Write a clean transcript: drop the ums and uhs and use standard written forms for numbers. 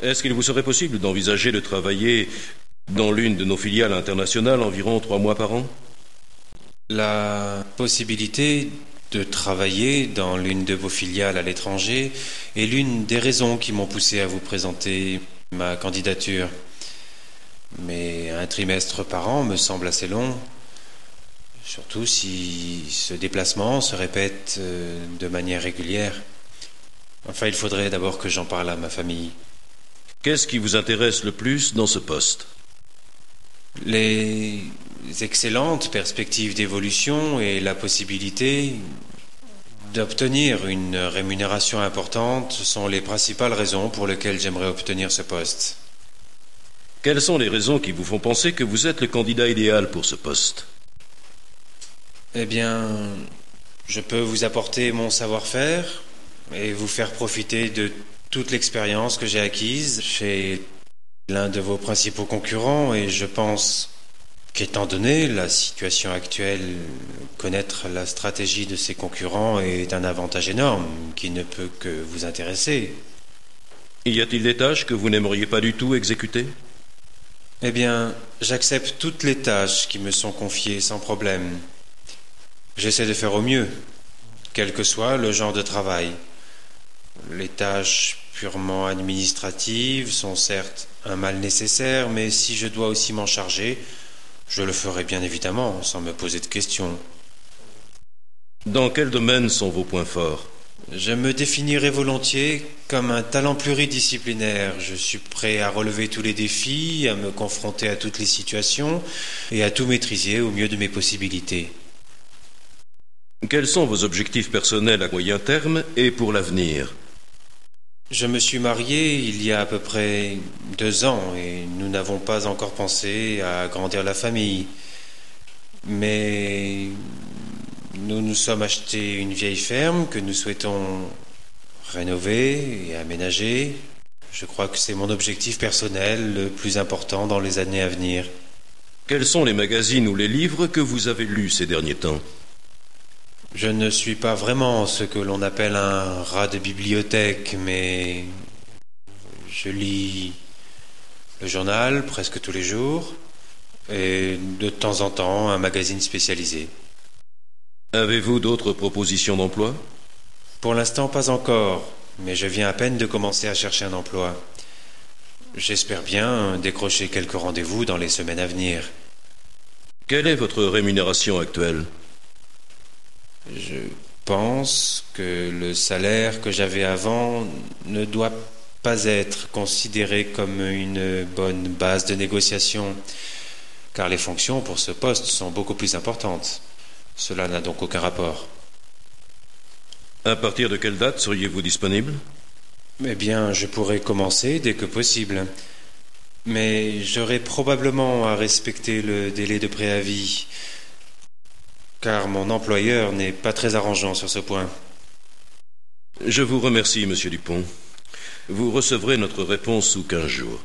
Est-ce qu'il vous serait possible d'envisager de travailler dans l'une de nos filiales internationales environ 3 mois par an? La possibilité de travailler dans l'une de vos filiales à l'étranger est l'une des raisons qui m'ont poussé à vous présenter ma candidature. Mais un trimestre par an me semble assez long, surtout si ce déplacement se répète de manière régulière. Enfin, il faudrait d'abord que j'en parle à ma famille. Qu'est-ce qui vous intéresse le plus dans ce poste? Les excellentes perspectives d'évolution et la possibilité d'obtenir une rémunération importante sont les principales raisons pour lesquelles j'aimerais obtenir ce poste. Quelles sont les raisons qui vous font penser que vous êtes le candidat idéal pour ce poste? Eh bien, je peux vous apporter mon savoir-faire et vous faire profiter de toute l'expérience que j'ai acquise chez l'un de vos principaux concurrents, et je pense qu'étant donné la situation actuelle, connaître la stratégie de ces concurrents est un avantage énorme qui ne peut que vous intéresser. Y a-t-il des tâches que vous n'aimeriez pas du tout exécuter? Eh bien, j'accepte toutes les tâches qui me sont confiées sans problème. J'essaie de faire au mieux, quel que soit le genre de travail. Les tâches purement administratives sont certes un mal nécessaire, mais si je dois aussi m'en charger, je le ferai bien évidemment, sans me poser de questions. Dans quel domaine sont vos points forts? Je me définirai volontiers comme un talent pluridisciplinaire. Je suis prêt à relever tous les défis, à me confronter à toutes les situations et à tout maîtriser au mieux de mes possibilités. Quels sont vos objectifs personnels à moyen terme et pour l'avenir? Je me suis marié il y a à peu près 2 ans et nous n'avons pas encore pensé à agrandir la famille. Mais nous nous sommes achetés une vieille ferme que nous souhaitons rénover et aménager. Je crois que c'est mon objectif personnel le plus important dans les années à venir. Quels sont les magazines ou les livres que vous avez lus ces derniers temps? Je ne suis pas vraiment ce que l'on appelle un rat de bibliothèque, mais je lis le journal presque tous les jours et de temps en temps un magazine spécialisé. Avez-vous d'autres propositions d'emploi? Pour l'instant, pas encore, mais je viens à peine de commencer à chercher un emploi. J'espère bien décrocher quelques rendez-vous dans les semaines à venir. Quelle est votre rémunération actuelle? Je pense que le salaire que j'avais avant ne doit pas être considéré comme une bonne base de négociation, car les fonctions pour ce poste sont beaucoup plus importantes. Cela n'a donc aucun rapport. À partir de quelle date seriez-vous disponible? Eh bien, je pourrais commencer dès que possible, mais j'aurai probablement à respecter le délai de préavis, car mon employeur n'est pas très arrangeant sur ce point. Je vous remercie, Monsieur Dupont. Vous recevrez notre réponse sous 15 jours.